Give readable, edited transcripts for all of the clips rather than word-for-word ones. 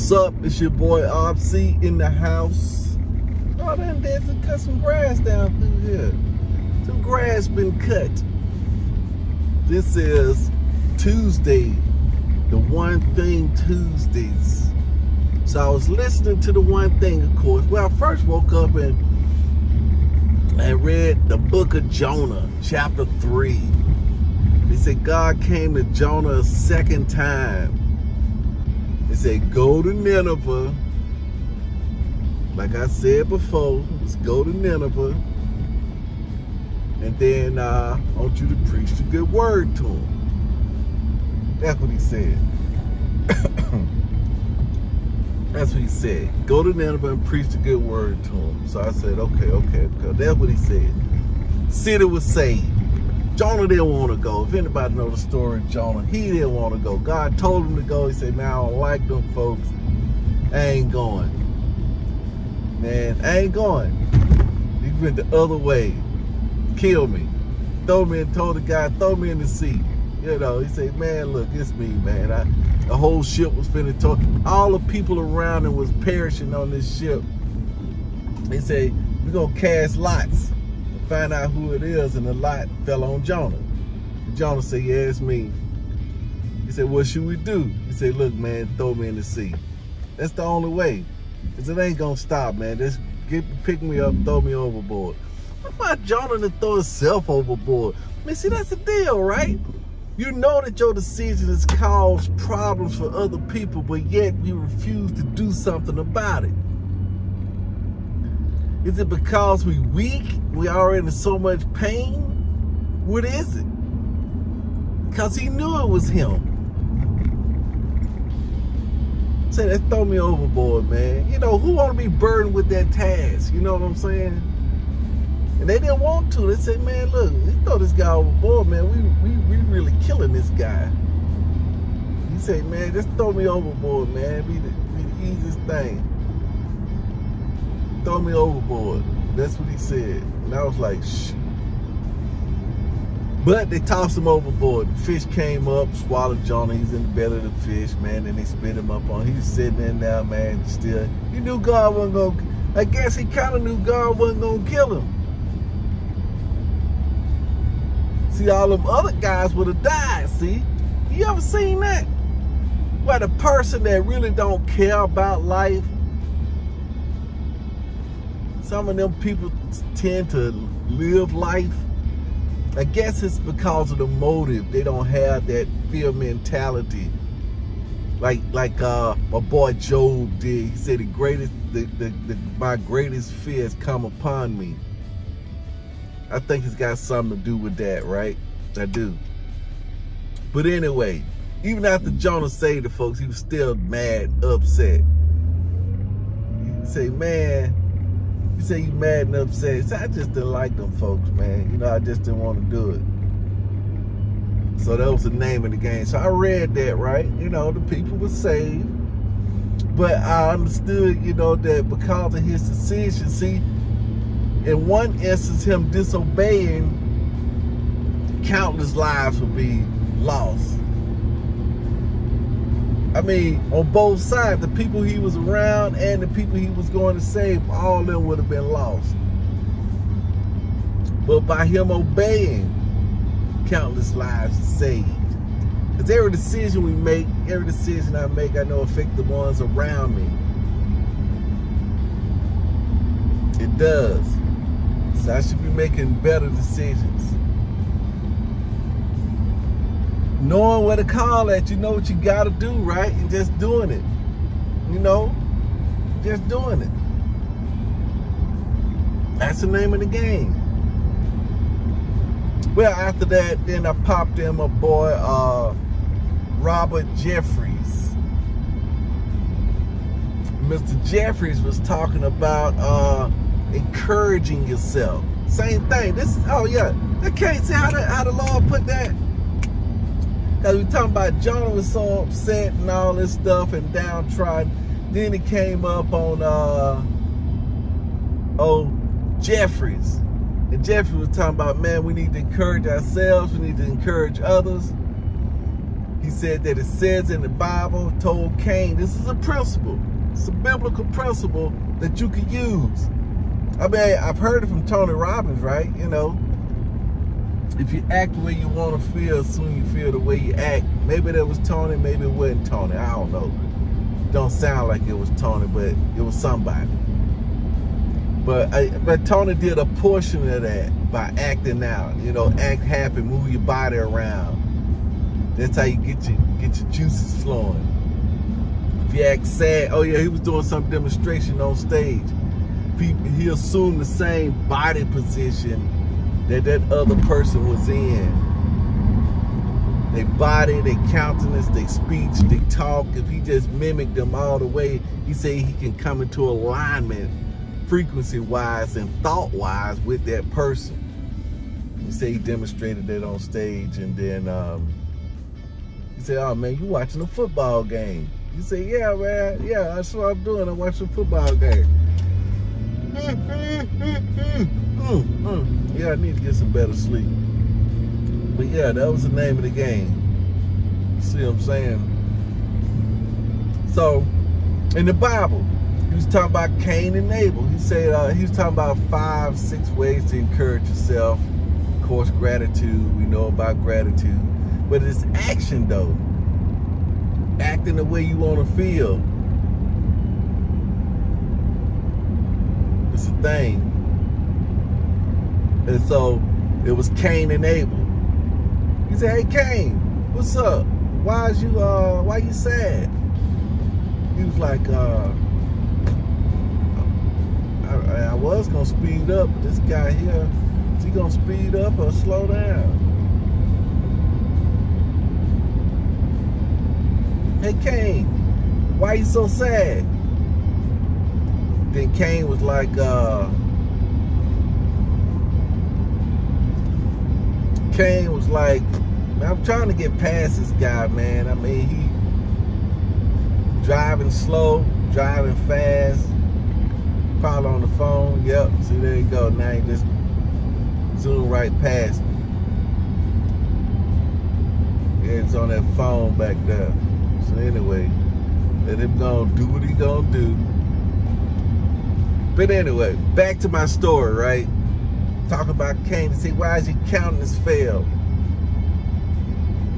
What's up? It's your boy RC in the house. Oh, then there's cut some grass down through here. Some grass been cut. This is Tuesday, the One Thing Tuesdays. So I was listening to the One Thing, of course. Well, I first woke up and read the book of Jonah, chapter 3. They said God came to Jonah a second time. They said, go to Nineveh. Like I said before, let's go to Nineveh. And then I want you to preach the good word to him. That's what he said. That's what he said. Go to Nineveh and preach the good word to him. So I said, okay. That's what he said. City was saved. Jonah didn't want to go. If anybody know the story of Jonah, he didn't want to go. God told him to go. He said, man, I don't like them folks. I ain't going. Man, I ain't going. He went the other way. Kill me. Throw me and told the guy, throw me in the sea. You know, he said, man, look, it's me, man. The whole ship was finna talk. All the people around him was perishing on this ship. He said, we're going to cast lots. Find out who it is, and the lot fell on Jonah. And Jonah said, yeah, it's me. He said, what should we do? He said, look, man, throw me in the sea. That's the only way. Because it ain't gonna stop, man. Just pick me up, throw me overboard. What about Jonah to throw himself overboard? I mean, see, that's the deal, right? You know that your decision has caused problems for other people, but yet you refuse to do something about it. Is it because we weak? We are in so much pain? What is it? Because he knew it was him. Say, let's throw me overboard, man. You know, who want to be burdened with that task? You know what I'm saying? And they didn't want to. They said, man, look, let's throw this guy overboard, man. We really killing this guy. He said, man, just throw me overboard, man. Be the easiest thing. Throw me overboard. That's what he said. And I was like, shh. But they tossed him overboard. The fish came up, swallowed Jonah. He's in the belly of the fish, man. And they spit him up on. He was sitting in there, man, still. He knew God wasn't going to, I guess he kind of knew God wasn't going to kill him. See, all them other guys would have died, see? You ever seen that? Where the person that really don't care about life, some of them people tend to live life. I guess it's because of the motive. They don't have that fear mentality. Like my boy Job did. He said my greatest fear has come upon me. I think it's got something to do with that, right? I do. But anyway, even after Jonah saved the folks, he was still mad, upset. He say, man, you say you mad and upset. So I just didn't like them folks, man. You know, I just didn't want to do it. So that was the name of the game. So I read that, right? You know, the people were saved. But I understood, you know, that because of his decision, see, in one instance, him disobeying, countless lives would be lost. I mean, on both sides, the people he was around and the people he was going to save, all of them would have been lost. But by him obeying, countless lives are saved. Because every decision we make, every decision I make, I know affect the ones around me. It does. So I should be making better decisions. Knowing where to call at, you know what you gotta do, right? And just doing it. You know? Just doing it. That's the name of the game. Well, after that, then I popped in my boy, Robert Jeffries. Mr. Jeffries was talking about encouraging yourself. Same thing. This, oh yeah, I can't see how the Lord put that. Because we talking about Jonah was so upset and all this stuff and downtrodden. Then he came up on Jeffries. And Jeffries was talking about, man, we need to encourage ourselves, we need to encourage others. He said that it says in the Bible, told Cain, this is a principle. It's a biblical principle that you can use. I mean, I've heard it from Tony Robbins, right? You know, if you act the way you want to feel, soon you feel the way you act. Maybe that was Tony, maybe it wasn't Tony. I don't know. Don't sound like it was Tony, but it was somebody. But Tony did a portion of that by acting out. You know, act happy, move your body around. That's how you get your juices flowing. If you act sad, oh yeah, he was doing some demonstration on stage. He assumed the same body position that other person was in. Their body, their countenance, their speech, their talk. If he just mimicked them all the way, he said he can come into alignment frequency-wise and thought-wise with that person. He said he demonstrated that on stage, and then he said, oh man, you watching a football game. He said, yeah man, yeah, that's what I'm doing. I'm watching a football game. Yeah, I need to get some better sleep. But yeah, that was the name of the game. See what I'm saying? So, in the Bible, he was talking about Cain and Abel. He said he was talking about 5, 6 ways to encourage yourself. Of course, gratitude. We know about gratitude. But it's action, though. Acting the way you want to feel. It's a thing. And so, it was Cain and Abel. He said, hey, Cain, what's up? Why you sad? He was like, I was gonna speed up, but this guy here, is he gonna speed up or slow down? Hey Cain, why you so sad? Then Cain was like, I'm trying to get past this guy, man. I mean, he driving slow, driving fast, probably on the phone. Yep, see, there you go. Now he just zoom right past me. Yeah, it's on that phone back there. So anyway, let him go do what he gonna do. But anyway, back to my story, right? Talk about Cain and say, why is your countenance fail?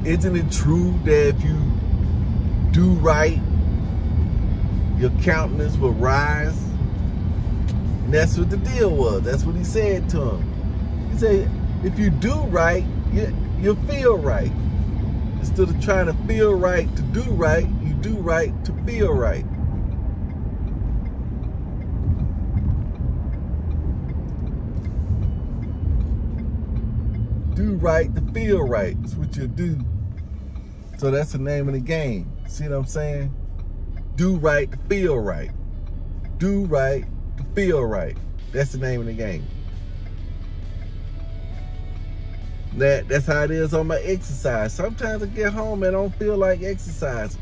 Isn't it true that if you do right, your countenance will rise? And that's what the deal was. That's what he said to him. He said, if you do right, you'll feel right. Instead of trying to feel right to do right, you do right to feel right. Do right to feel right. That's what you do. So that's the name of the game. See what I'm saying? Do right to feel right. Do right to feel right. That's the name of the game. That's how it is on my exercise. Sometimes I get home and I don't feel like exercising.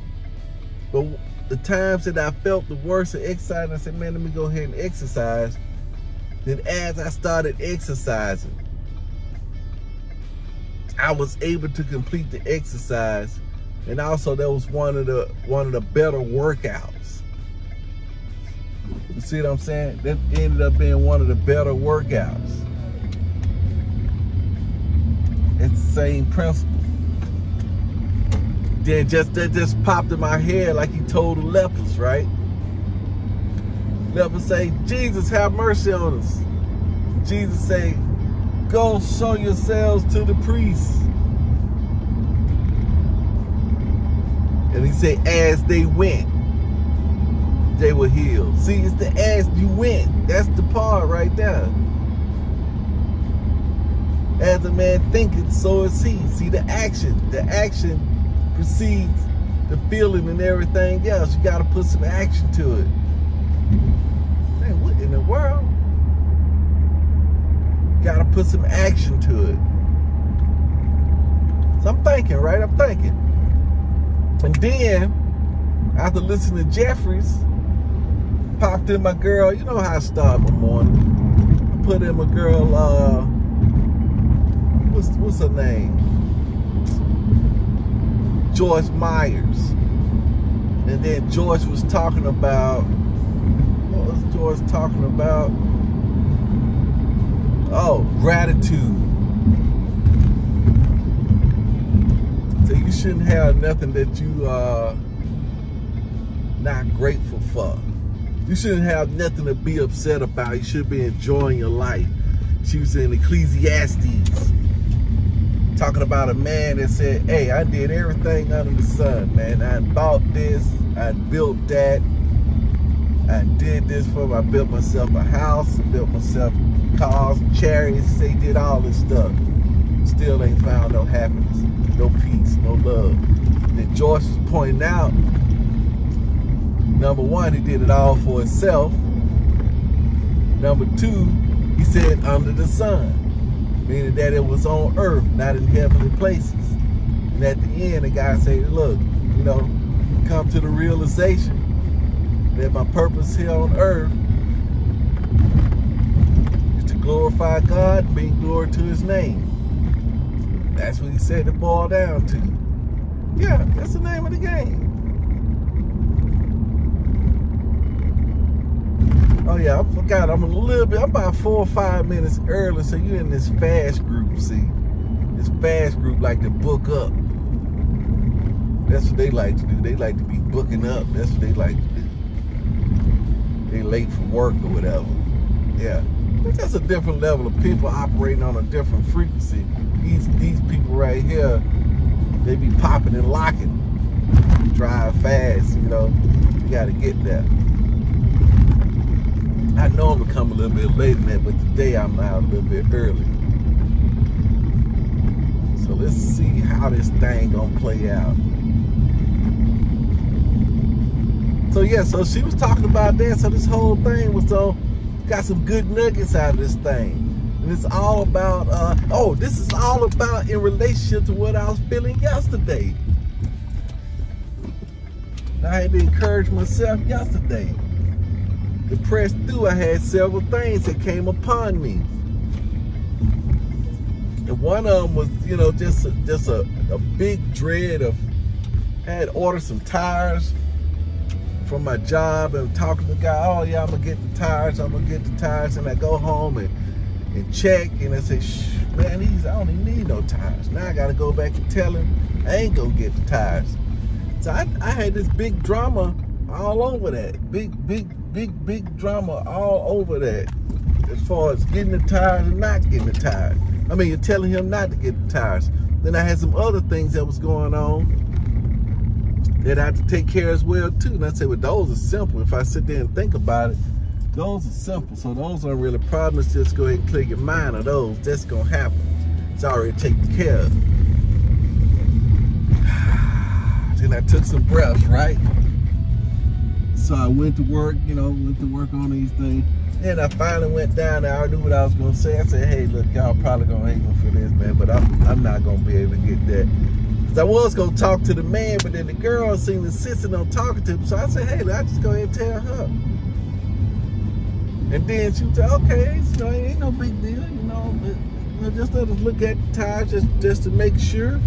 But the times that I felt the worst of exercising, I said, man, let me go ahead and exercise. Then as I started exercising, I was able to complete the exercise, and also that was one of the better workouts. You see what I'm saying? That ended up being one of the better workouts. It's the same principle. Then that just popped in my head like he told the lepers, right? Lepers say, Jesus, have mercy on us. Jesus say, go show yourselves to the priests. And he said, as they went, they were healed. See, it's the as you went. That's the part right there. As a man thinketh, so is he. See, the action precedes the feeling and everything else. You got to put some action to it. Man, what in the world? Got to put some action to it. So I'm thinking, right? I'm thinking. And then, after listening to Jeffries, popped in my girl. You know how I start my morning. I put in my girl, what's her name? Joyce Myers. And then Joyce was talking about, what was Joyce talking about? Oh, gratitude. So you shouldn't have nothing that you are not grateful for. You shouldn't have nothing to be upset about. You should be enjoying your life. She was in Ecclesiastes, talking about a man that said, hey, I did everything under the sun, man. I bought this, I built that, I did this for me. I built myself a house, I built myself cars, chariots, they did all this stuff. Still ain't found no happiness, no peace, no love. Then Joyce was pointing out, number one, he did it all for himself. Number two, he said under the sun, meaning that it was on earth, not in heavenly places. And at the end, the guy said, look, you know, come to the realization that my purpose here on earth is to glorify God, bring glory to his name. That's what he said to boil down to. Yeah, that's the name of the game. Oh yeah, I forgot, I'm about 4 or 5 minutes early, so you're in this fast group, see? This fast group like to book up. That's what they like to do. They like to be booking up. That's what they like to do. They late for work or whatever. Yeah. It's just a different level of people operating on a different frequency. These people right here, they be popping and locking. Drive fast, you know. You gotta get there. I know I'm gonna come a little bit later than that, but today I'm out a little bit early. So let's see how this thing gonna play out. So yeah, so she was talking about that. So this whole thing was got some good nuggets out of this thing. And it's all about, this is all about in relationship to what I was feeling yesterday. I had to encourage myself yesterday. To press through, I had several things that came upon me. And one of them was, you know, just a big dread of, I had ordered some tires from my job and talking to the guy, oh yeah, I'm gonna get the tires, and I go home and check, and I say, shh, man, I don't even need no tires. Now I gotta go back and tell him I ain't gonna get the tires. So I had this big drama all over that. Big drama all over that, as far as getting the tires and not getting the tires. I mean, you're telling him not to get the tires. Then I had some other things that was going on that I had to take care as well too. And I said, well, those are simple. If I sit there and think about it, those are simple. So those aren't really problems. Just go ahead and clear your mind of those. That's gonna happen. It's already taken care of. Then I took some breaths, right? So I went to work, you know, on these things. And I finally went down there. I already knew what I was going to say. I said, hey, look, y'all probably going to hate me for this, man, but I'm not going to be able to get that. Because I was going to talk to the man, but then the girl seemed insistent on talking to him. So I said, hey, look, I just go ahead and tell her. And then she was like, okay, you know, it ain't no big deal, you know, but, you know, just let us look at the tires just to make sure.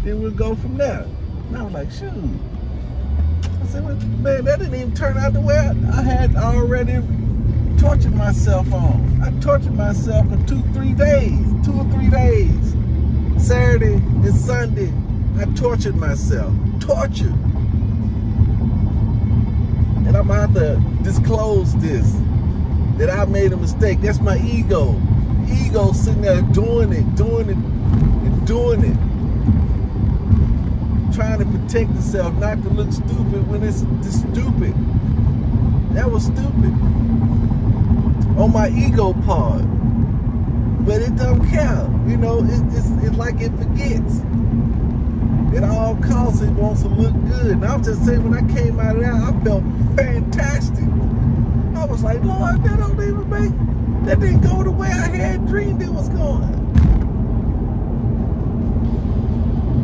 Then we'll go from there. And I was like, shoot. I said, well, man, that didn't even turn out the way I had already tortured myself on. I tortured myself for 2 or 3 days. Saturday and Sunday, I tortured myself. Tortured. And I'm out to disclose this, that I made a mistake. That's my ego. Ego sitting there doing it. Trying to protect itself, not to look stupid when it's stupid. That was stupid on my ego part, but it don't count. You know, it's like it forgets. At all costs, it wants to look good. And I was just saying, when I came out of that, I felt fantastic. I was like, Lord, that didn't go the way I had dreamed it was going.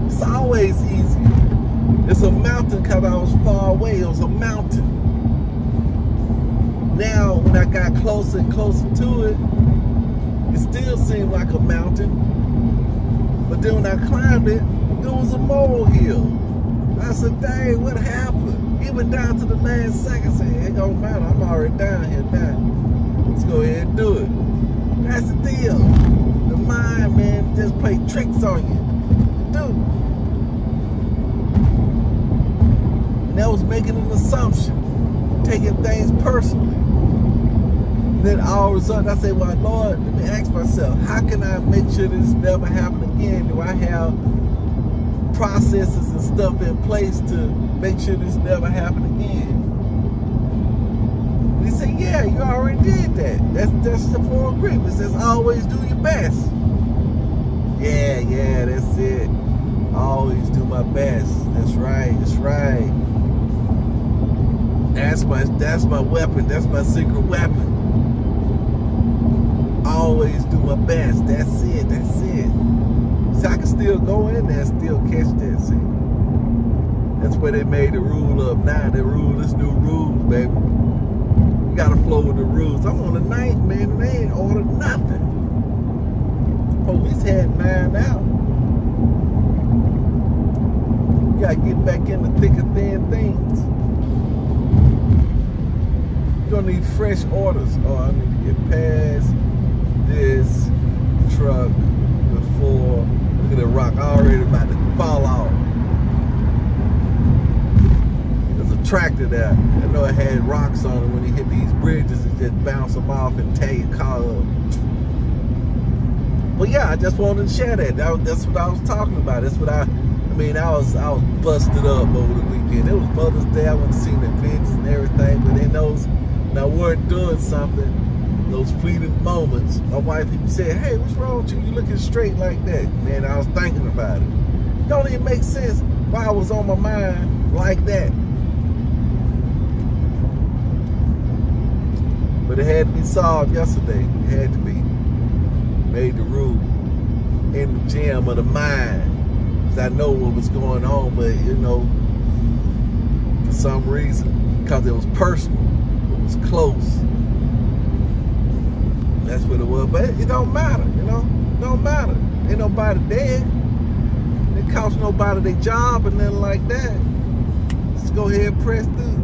It's always easy. It's a mountain because I was far away. It was a mountain. Now, when I got closer and closer to it, it still seemed like a mountain. But then when I climbed it, There was a molehill. I said, dang, what happened? Even down to the last second, saying, it don't matter, I'm already down here now. Let's go ahead and do it. That's the deal. The mind, man, just play tricks on you. Dude. And that was making an assumption, taking things personally. And then all of a sudden, I say, well, Lord, let me ask myself, how can I make sure this never happen again? Do I have processes and stuff in place to make sure this never happen again? And he said, yeah, you already did that. That's the 4 agreements. It says always do your best. Yeah, that's it. Always do my best. That's right, that's right. That's my weapon. That's my secret weapon. Always do my best. That's it. That's it. So I can still go in there and still catch that. See, that's where they made the rule up now. They rule this new rules, baby. You gotta flow with the rules. I'm on the 9th, man, and they ain't ordered nothing. Police had 9 out. You gotta get back in the thick of thin things. You're gonna need fresh orders. Oh, I need to get past this truck before. Look at the rock already about to fall off. There's a tractor there. I know it had rocks on it. When he hit these bridges, it just bounce them off and tear your car up. But yeah, I just wanted to share that. That's what I was talking about. That's what I mean, I was busted up over the weekend. It was Mother's Day. I went to see the events and everything, but in those, when I weren't doing something, those fleeting moments, my wife even said, hey, what's wrong with you? You looking straight like that. Man, I was thinking about it. Don't even make sense why I was on my mind like that. But it had to be solved yesterday. It had to be. Made the rule in the gym of the mind. Because I know what was going on, but you know, for some reason, because it was personal, it was close. That's what it was. But it don't matter, you know? It don't matter. Ain't nobody dead. It cost nobody their job and nothing like that. Let's go ahead and press through.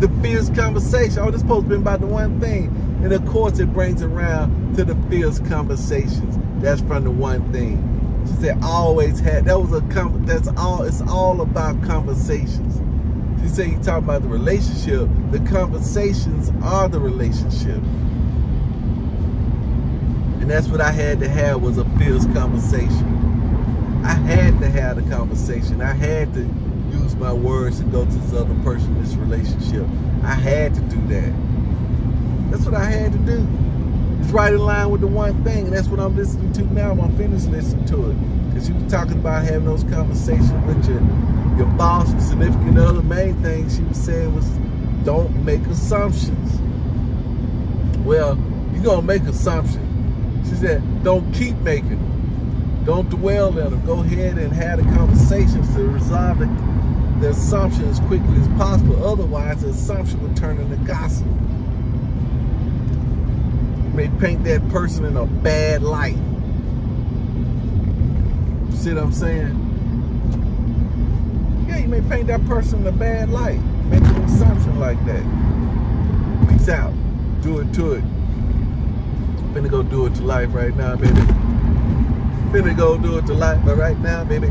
The fierce conversation. Oh, this supposed to be about the one thing. And of course it brings around to the fierce conversations. That's from the one thing. She said always had, that was that's all, it's all about conversations. She said you talk about the relationship, the conversations are the relationship. And that's what I had to have, was a fierce conversation. I had to have the conversation. I had to use my words to go to this other person in this relationship. I had to do that. That's what I had to do. It's right in line with the one thing, and that's what I'm listening to now. I'm finished listening to it. Because you were talking about having those conversations with your boss, your significant other. Main thing she was saying was, don't make assumptions. Well, you're going to make assumptions. She said, don't keep making them. Don't dwell in them. Go ahead and have the conversations to resolve the assumption as quickly as possible. Otherwise, the assumption will turn into gossip. You may paint that person in a bad light. See what I'm saying? Yeah, you may paint that person in a bad light. Make an assumption like that. Peace out. Do it to it. Finna go do it to life right now, baby. Finna go do it to life right now, baby.